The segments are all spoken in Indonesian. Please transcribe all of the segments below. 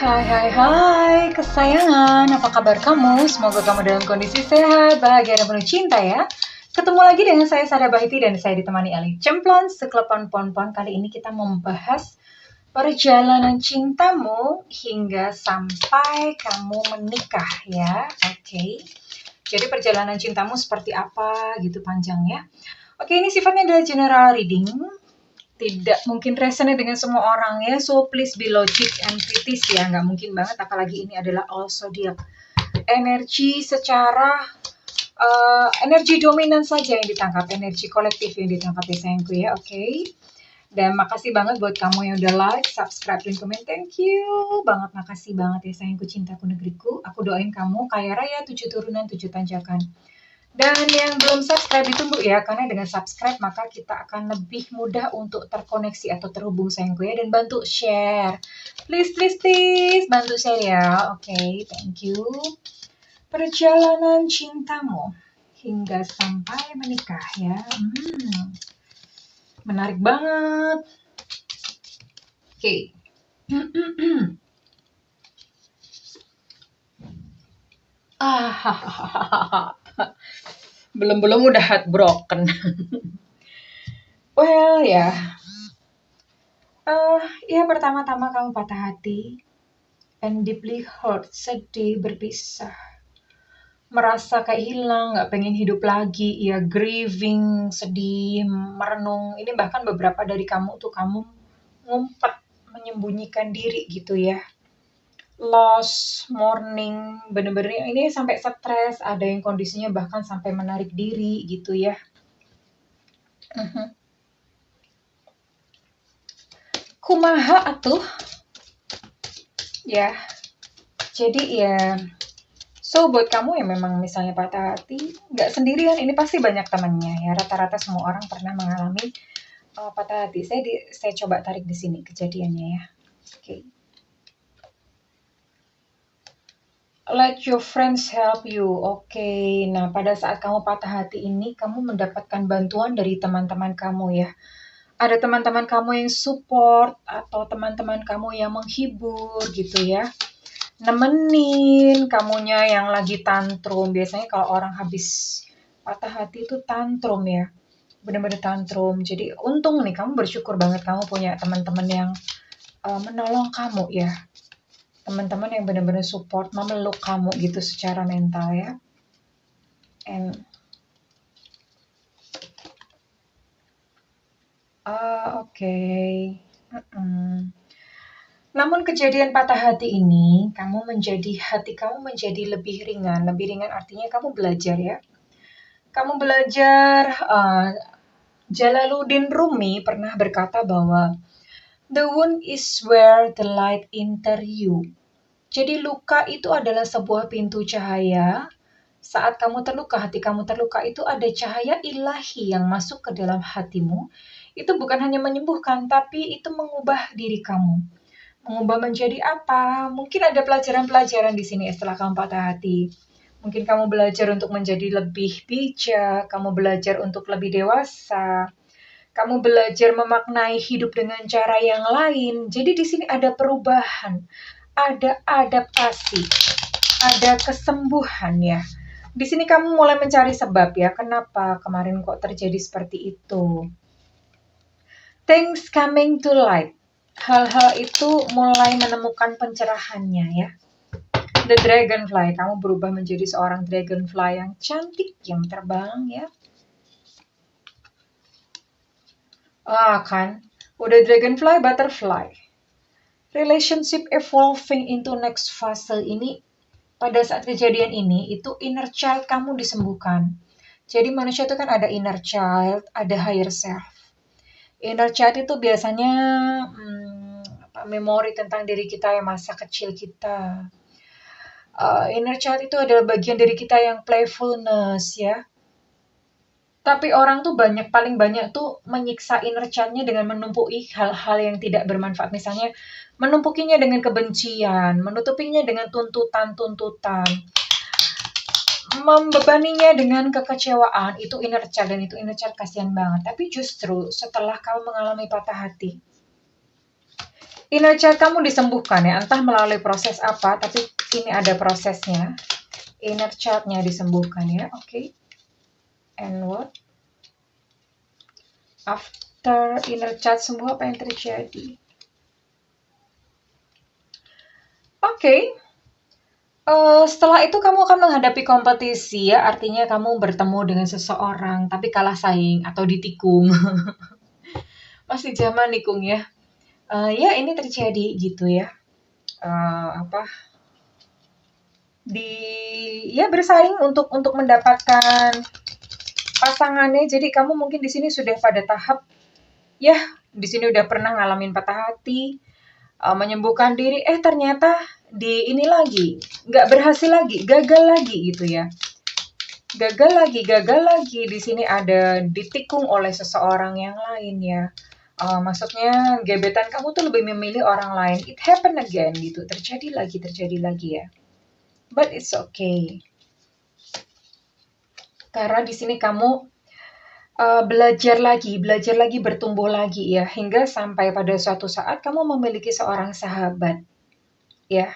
Hai hai hai kesayangan, apa kabar kamu? Semoga kamu dalam kondisi sehat, bahagia dan penuh cinta ya. Ketemu lagi dengan saya Sada Bahiti dan saya ditemani Ali Cemplon Sekelepan Pon-Pon. Kali ini kita membahas perjalanan cintamu hingga sampai kamu menikah ya. Oke. Jadi perjalanan cintamu seperti apa gitu panjangnya. Oke, ini sifatnya adalah general reading. Tidak mungkin resonate dengan semua orang ya, so please be logic and kritis ya, nggak mungkin banget, apalagi ini adalah all zodiac. Energi secara energi dominan saja yang ditangkap, energi kolektif yang ditangkap ya sayangku ya, oke. Dan makasih banget buat kamu yang udah like, subscribe, dan komen, thank you banget, makasih banget ya sayangku, cintaku, negeriku. Aku doain kamu kaya raya, 7 turunan, 7 tanjakan. Dan yang belum subscribe ditunggu ya, karena dengan subscribe maka kita akan lebih mudah untuk terkoneksi atau terhubung sayangku ya. Dan bantu share, please bantu share ya. Oke, thank you. Perjalanan cintamu hingga sampai menikah ya. Menarik banget. Oke. Belum udah heartbroken. Well ya, ya pertama-tama kamu patah hati, and deeply hurt, sedih, berpisah, merasa kayak hilang, nggak pengen hidup lagi, ya grieving, sedih, merenung. Ini bahkan beberapa dari kamu tuh kamu ngumpet, menyembunyikan diri gitu ya. Lost, mourning, bener-bener ini sampai stres, ada yang kondisinya bahkan sampai menarik diri gitu ya. Kumaha atuh ya, jadi ya, so buat kamu yang memang misalnya patah hati, nggak sendirian, ini pasti banyak temannya ya, rata-rata semua orang pernah mengalami patah hati. Saya coba tarik di sini kejadiannya ya. Oke. Let your friends help you. Oke. Nah, pada saat kamu patah hati ini, kamu mendapatkan bantuan dari teman-teman kamu ya. Ada teman-teman kamu yang support atau teman-teman kamu yang menghibur gitu ya. Nemenin kamunya yang lagi tantrum. Biasanya kalau orang habis patah hati itu tantrum ya. Bener-bener tantrum. Jadi untung nih, kamu bersyukur banget kamu punya teman-teman yang menolong kamu ya. Teman-teman yang benar-benar support, memeluk kamu gitu secara mental ya. And oke. Namun kejadian patah hati ini, hati kamu menjadi lebih ringan. Lebih ringan artinya kamu belajar ya. Kamu belajar, Jalaluddin Rumi pernah berkata bahwa the wound is where the light enter you. Jadi luka itu adalah sebuah pintu cahaya. Saat kamu terluka, hati kamu terluka, itu ada cahaya ilahi yang masuk ke dalam hatimu. Itu bukan hanya menyembuhkan, tapi itu mengubah diri kamu. Mengubah menjadi apa? Mungkin ada pelajaran-pelajaran di sini setelah kamu patah hati. Mungkin kamu belajar untuk menjadi lebih bijak, kamu belajar untuk lebih dewasa, kamu belajar memaknai hidup dengan cara yang lain. Jadi di sini ada perubahan, ada adaptasi, ada kesembuhan ya. Di sini kamu mulai mencari sebab ya, kenapa kemarin kok terjadi seperti itu. Things coming to light. Hal-hal itu mulai menemukan pencerahannya ya. The dragonfly, kamu berubah menjadi seorang dragonfly yang cantik, yang terbang ya. Kan, udah dragonfly, butterfly. Relationship evolving into next fase ini, pada saat kejadian ini, itu inner child kamu disembuhkan. Jadi manusia itu kan ada inner child, ada higher self. Inner child itu biasanya memori tentang diri kita yang masa kecil kita. Inner child itu adalah bagian dari kita yang playfulness ya. Tapi orang tuh paling banyak tuh menyiksa inner child-nya dengan menumpuki hal-hal yang tidak bermanfaat. Misalnya menumpukinya dengan kebencian, menutupinya dengan tuntutan, membebaninya dengan kekecewaan. Itu inner child, dan itu inner child kasihan banget. Tapi justru setelah kamu mengalami patah hati, Inner child kamu disembuhkan ya, entah melalui proses apa, tapi ini ada prosesnya. Inner child-nya disembuhkan ya, oke. And what? After inner child sembuh, apa yang terjadi? Oke. Setelah itu kamu akan menghadapi kompetisi ya, artinya kamu bertemu dengan seseorang tapi kalah saing atau ditikung. Masih zaman nikung ya. Ya ini terjadi gitu ya. Apa? Ya bersaing untuk mendapatkan pasangannya. Jadi kamu mungkin di sini sudah pada tahap ya, di sini udah pernah ngalamin patah hati, menyembuhkan diri, ternyata di ini lagi, nggak berhasil lagi, gagal lagi gitu ya. Gagal lagi. Di sini ada ditikung oleh seseorang yang lain ya. Maksudnya gebetan kamu tuh lebih memilih orang lain. It happen again gitu. Terjadi lagi ya. But it's okay. Karena di sini kamu belajar lagi, bertumbuh lagi ya. Hingga sampai pada suatu saat kamu memiliki seorang sahabat. Ya.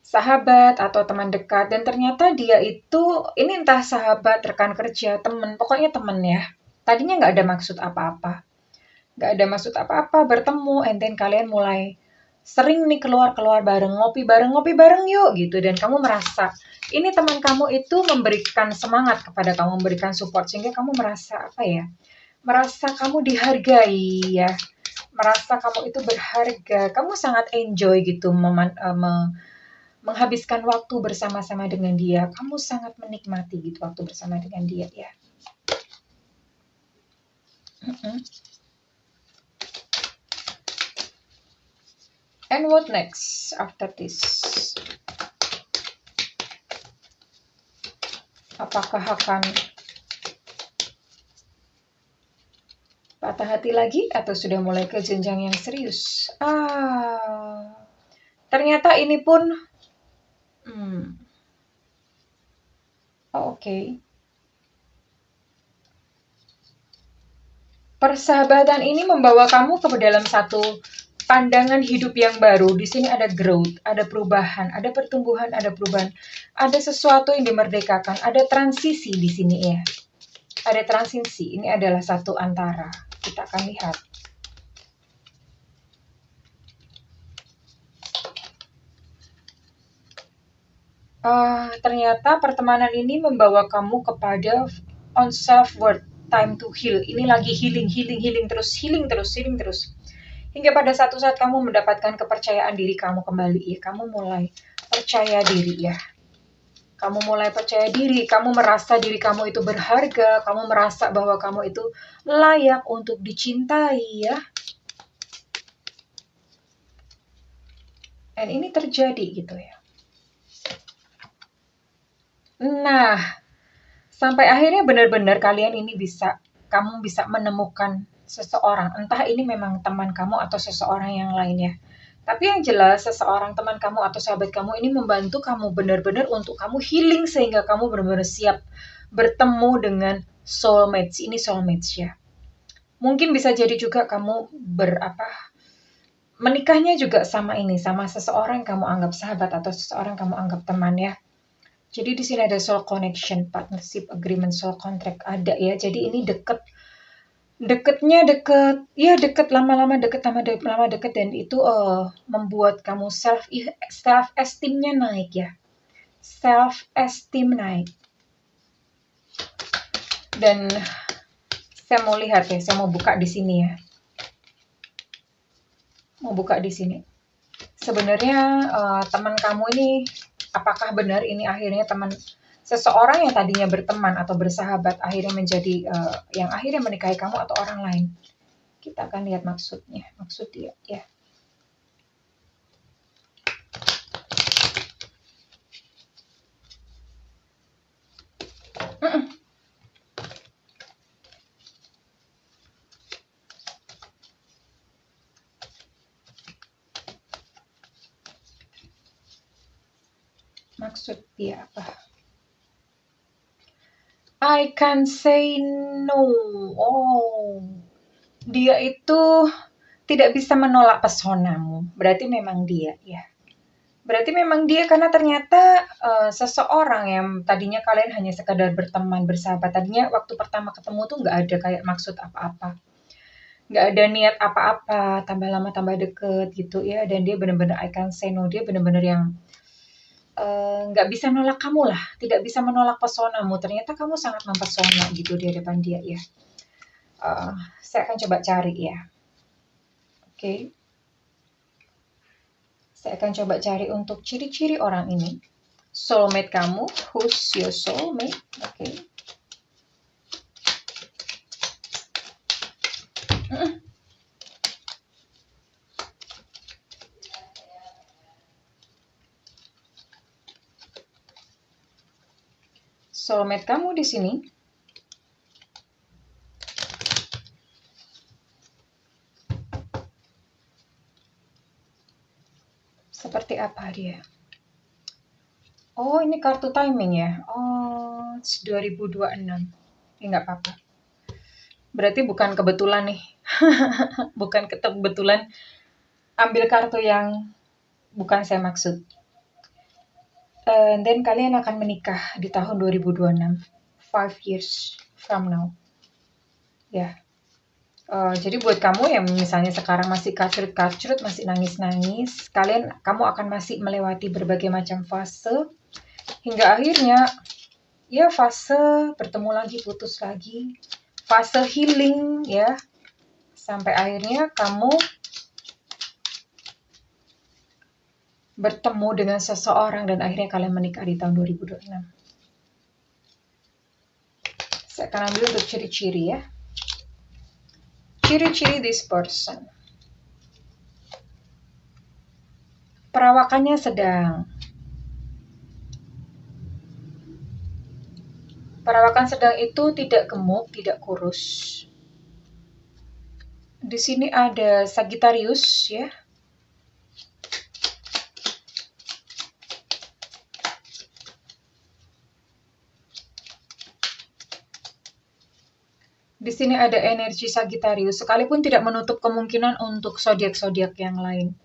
Sahabat atau teman dekat, dan ternyata dia itu, ini entah sahabat, rekan kerja, teman, pokoknya teman ya. Tadinya nggak ada maksud apa-apa, bertemu, and then kalian mulai sering nih keluar bareng, ngopi bareng yuk gitu, dan kamu merasa ini teman kamu itu memberikan semangat kepada kamu, memberikan support, sehingga kamu merasa merasa kamu dihargai ya, merasa kamu itu berharga, kamu sangat enjoy gitu menghabiskan waktu bersama-sama dengan dia. Kamu sangat menikmati gitu waktu bersama dengan dia ya. And what next after this? Apakah akan patah hati lagi atau sudah mulai ke jenjang yang serius? Ternyata ini pun oke. Persahabatan ini membawa kamu ke dalam satu pandangan hidup yang baru. Di sini ada growth, ada perubahan, ada pertumbuhan, ada perubahan. Ada sesuatu yang dimerdekakan, ada transisi di sini ya. Ada transisi, ini adalah satu antara. Kita akan lihat. Ternyata pertemanan ini membawa kamu kepada on self-worth, time to heal. Ini lagi healing terus. Hingga pada satu saat kamu mendapatkan kepercayaan diri kamu kembali ya. Kamu mulai percaya diri ya. Kamu mulai percaya diri, kamu merasa diri kamu itu berharga, kamu merasa bahwa kamu itu layak untuk dicintai ya. Dan ini terjadi gitu ya. Nah, sampai akhirnya benar-benar kalian ini kamu bisa menemukan seseorang. Entah ini memang teman kamu atau seseorang yang lainnya. Tapi yang jelas seseorang teman kamu atau sahabat kamu ini membantu kamu benar-benar untuk kamu healing sehingga kamu benar-benar siap bertemu dengan soulmates. Ini soulmates ya. Mungkin bisa jadi juga kamu menikahnya juga sama seseorang yang kamu anggap sahabat atau seseorang yang kamu anggap teman ya. Jadi di sini ada soul connection, partnership, agreement, soul contract ada ya. Jadi ini deket lama-lama deket dan itu membuat kamu self esteemnya naik ya. Self esteem naik. Dan saya mau lihat ya, saya mau buka di sini ya. Sebenarnya teman kamu ini, apakah benar ini akhirnya teman seseorang yang tadinya berteman atau bersahabat akhirnya menjadi yang akhirnya menikahi kamu atau orang lain? Kita akan lihat maksud dia ya. Maksud dia apa? I can say no. Dia itu tidak bisa menolak pesonamu. Berarti memang dia, ya. Berarti memang dia karena ternyata seseorang yang tadinya kalian hanya sekadar berteman, bersahabat. Tadinya waktu pertama ketemu tuh nggak ada kayak maksud apa-apa. Nggak ada niat apa-apa, tambah lama tambah deket gitu ya. Dan dia bener-bener I can say no, dia bener-bener yang nggak bisa nolak kamu lah, tidak bisa menolak pesonamu. Ternyata kamu sangat mempesona gitu di hadapan dia ya. Saya akan coba cari ya. Oke. Saya akan coba cari untuk ciri-ciri orang ini. Soulmate kamu, who's your soulmate? Oke. Soulmate kamu di sini. Seperti apa dia? Oh, ini kartu timing ya. Oh, 2026. Ini nggak apa-apa. Berarti bukan kebetulan nih. Bukan kebetulan ambil kartu yang bukan saya maksud. Dan kalian akan menikah di tahun 2026. 5 years from now. Ya. Jadi buat kamu yang misalnya sekarang masih kacrut-kacrut, masih nangis-nangis, kamu akan masih melewati berbagai macam fase hingga akhirnya ya fase bertemu lagi, putus lagi, fase healing ya, sampai akhirnya kamu bertemu dengan seseorang dan akhirnya kalian menikah di tahun 2026. Saya akan ambil untuk ciri-ciri ya. Ciri-ciri this person. Perawakannya sedang. Perawakan sedang itu tidak gemuk, tidak kurus. Di sini ada Sagittarius ya. Di sini ada energi Sagittarius, sekalipun tidak menutup kemungkinan untuk zodiak-zodiak yang lain.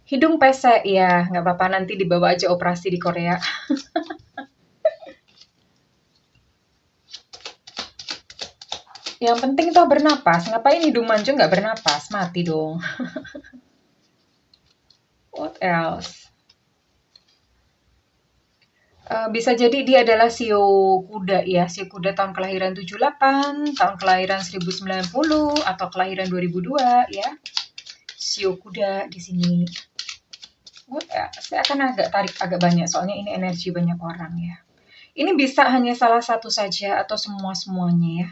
Hidung pesek, ya nggak apa-apa, nanti dibawa aja operasi di Korea. Yang penting tuh bernapas, ngapain hidung mancung nggak bernapas, mati dong. What else? Bisa jadi dia adalah Shio kuda ya, Shio kuda tahun kelahiran 78, tahun kelahiran 1090, atau kelahiran 2002 ya. Shio kuda di sini. Saya akan agak tarik agak banyak, soalnya ini energi banyak orang ya. Ini bisa hanya salah satu saja atau semua-semuanya ya.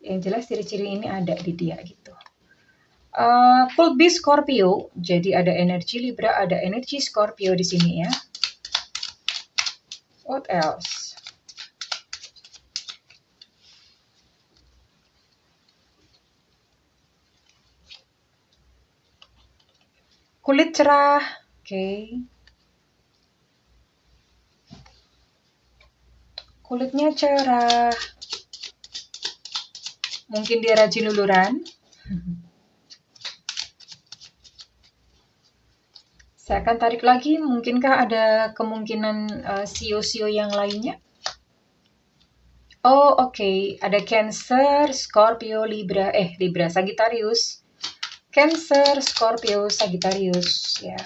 Yang jelas ciri-ciri ini ada di dia gitu. Could be Scorpio, jadi ada energi Libra, ada energi Scorpio di sini ya. What else? Kulit cerah, oke. Kulitnya cerah. Mungkin dia rajin luluran. Saya akan tarik lagi, mungkinkah ada kemungkinan sio-sio yang lainnya? Oh, oke. Ada Cancer, Scorpio, Libra, Sagittarius. Cancer, Scorpio, Sagittarius, ya.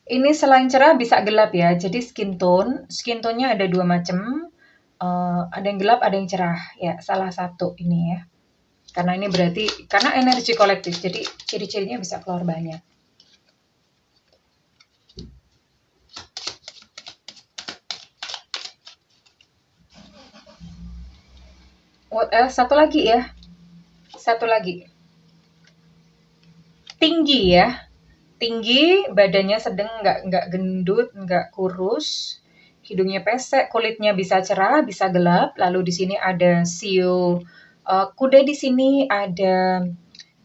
Ini selain cerah bisa gelap ya. Jadi skin tone-nya ada dua macam. Ada yang gelap, ada yang cerah. Ya, salah satu ini ya. Karena ini berarti, karena energi kolektif, jadi ciri-cirinya bisa keluar banyak. What else? Satu lagi ya. Satu lagi. Tinggi ya. Tinggi, badannya sedang, nggak gendut, nggak kurus. Hidungnya pesek, kulitnya bisa cerah, bisa gelap. Lalu di sini ada Shio kuda, di sini ada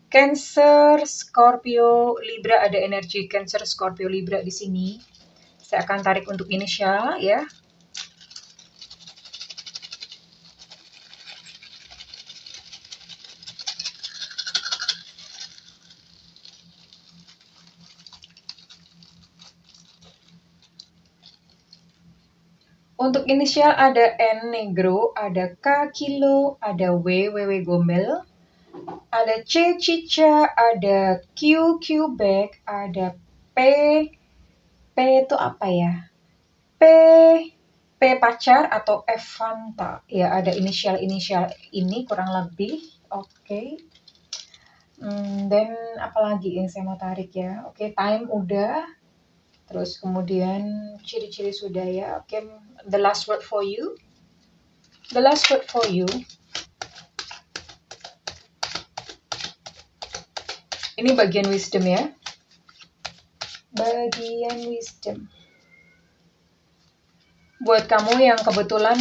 Cancer, Scorpio, Libra, ada energi Cancer, Scorpio, Libra di sini. Saya akan tarik untuk inisial ya. Untuk inisial ada N negro, ada K kilo, ada W gombel, ada C cica, ada Q Quebec, ada P itu apa ya? P pacar atau F Fanta. Ya, ada inisial-inisial ini kurang lebih. Oke. Dan apalagi yang saya mau tarik ya. Oke, time udah. Terus kemudian ciri-ciri sudah ya. Oke, the last word for you. The last word for you. Ini bagian wisdom ya. Bagian wisdom. Buat kamu yang kebetulan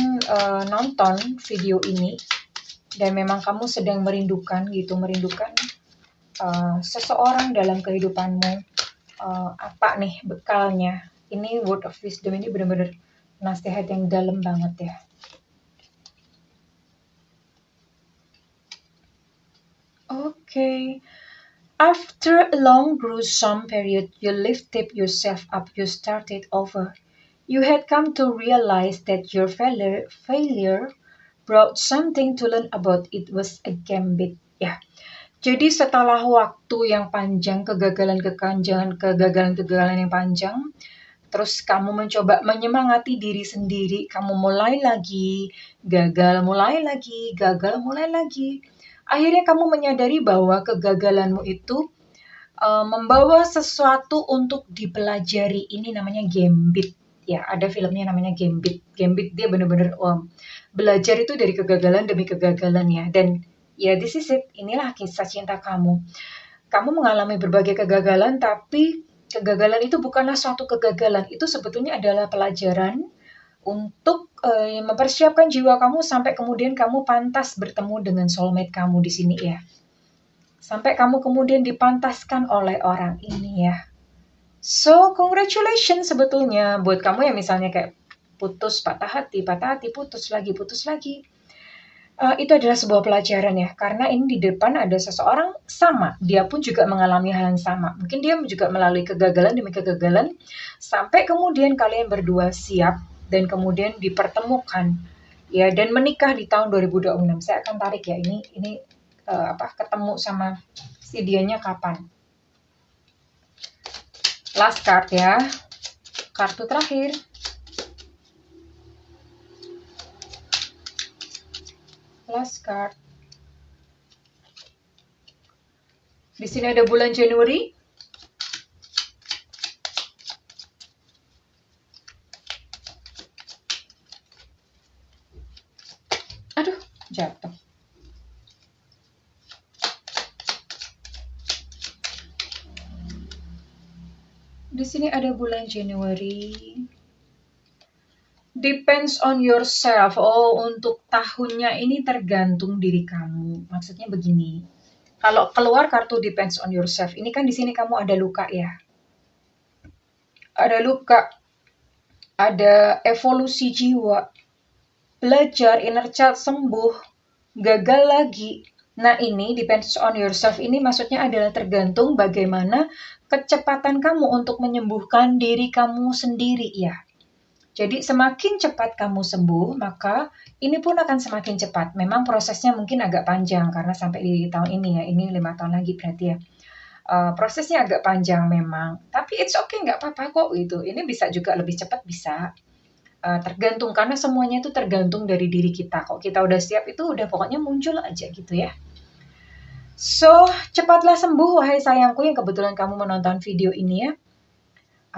nonton video ini dan memang kamu sedang merindukan seseorang dalam kehidupanmu, apa nih bekalnya? Ini word of wisdom ini benar-benar nasihat yang dalam banget ya. Okay. After a long gruesome period, you lifted yourself up, you started over. You had come to realize that your failure brought something to learn about. It was a gambit. Ya. Jadi setelah waktu yang panjang, kegagalan yang panjang, terus kamu mencoba menyemangati diri sendiri, kamu mulai lagi, gagal, mulai lagi, gagal, mulai lagi. Akhirnya kamu menyadari bahwa kegagalanmu itu membawa sesuatu untuk dipelajari. Ini namanya gambit. Ya, ada filmnya namanya Gambit. Gambit dia benar-benar belajar itu dari kegagalan demi kegagalan ya. Dan ya this is it. Inilah kisah cinta kamu. Kamu mengalami berbagai kegagalan, tapi kegagalan itu bukanlah suatu kegagalan. Itu sebetulnya adalah pelajaran untuk mempersiapkan jiwa kamu sampai kemudian kamu pantas bertemu dengan soulmate kamu di sini ya. Sampai kamu kemudian dipantaskan oleh orang ini ya. So, congratulations sebetulnya buat kamu yang misalnya kayak putus, patah hati, putus lagi. Itu adalah sebuah pelajaran ya, karena ini di depan ada seseorang sama, dia pun juga mengalami hal yang sama. Mungkin dia juga melalui kegagalan demi kegagalan, sampai kemudian kalian berdua siap dan kemudian dipertemukan ya, dan menikah di tahun 2026. Saya akan tarik ya, ini ketemu sama si dianya kapan. Last card ya, kartu terakhir. Last card. Di sini ada bulan Januari. Aduh, jatuh. Di sini ada bulan Januari. Depends on yourself. Oh, untuk tahunnya ini tergantung diri kamu. Maksudnya begini. Kalau keluar kartu depends on yourself, ini kan di sini kamu ada luka ya. Ada luka. Ada evolusi jiwa. Belajar, inner child sembuh. Gagal lagi. Nah, ini depends on yourself. Ini maksudnya adalah tergantung bagaimana kecepatan kamu untuk menyembuhkan diri kamu sendiri ya. Jadi semakin cepat kamu sembuh, maka ini pun akan semakin cepat. Memang prosesnya mungkin agak panjang karena sampai di tahun ini ya, ini 5 tahun lagi berarti ya. Prosesnya agak panjang memang, tapi it's okay, nggak apa-apa kok gitu. Ini bisa juga lebih cepat bisa. Tergantung, karena semuanya itu tergantung dari diri kita. Kok kita udah siap itu udah pokoknya muncul aja gitu ya. So, cepatlah sembuh wahai sayangku yang kebetulan kamu menonton video ini ya.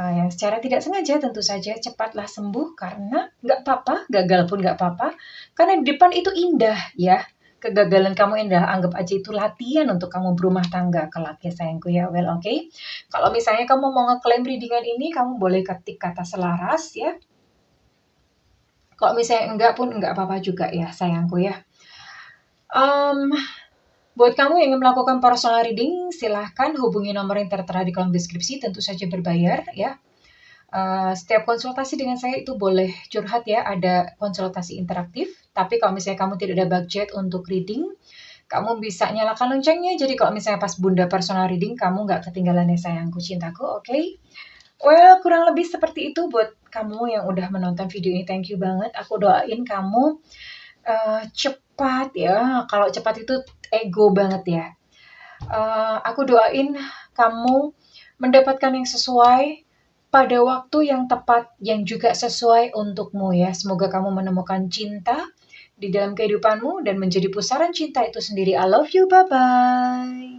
Yang secara tidak sengaja tentu saja cepatlah sembuh karena nggak apa-apa, gagal pun nggak apa-apa. Karena di depan itu indah ya. Kegagalan kamu indah, anggap aja itu latihan untuk kamu berumah tangga kelak ya sayangku ya. Well, okay. Kalau misalnya kamu mau ngeklaim readingan ini, kamu boleh ketik kata selaras ya. Kalau misalnya enggak pun enggak apa-apa juga ya sayangku ya. Buat kamu yang ingin melakukan personal reading, silahkan hubungi nomor yang tertera di kolom deskripsi, tentu saja berbayar ya. Setiap konsultasi dengan saya itu boleh curhat ya, ada konsultasi interaktif. Tapi kalau misalnya kamu tidak ada budget untuk reading, kamu bisa nyalakan loncengnya. Jadi kalau misalnya pas bunda personal reading, kamu nggak ketinggalan ya sayangku, cintaku, oke? Well, kurang lebih seperti itu buat kamu yang udah menonton video ini. Thank you banget. Aku doain kamu cepat ya. Kalau cepat itu ego banget ya. Aku doain kamu mendapatkan yang sesuai pada waktu yang tepat yang juga sesuai untukmu ya. Semoga kamu menemukan cinta di dalam kehidupanmu dan menjadi pusaran cinta itu sendiri. I love you. Bye bye.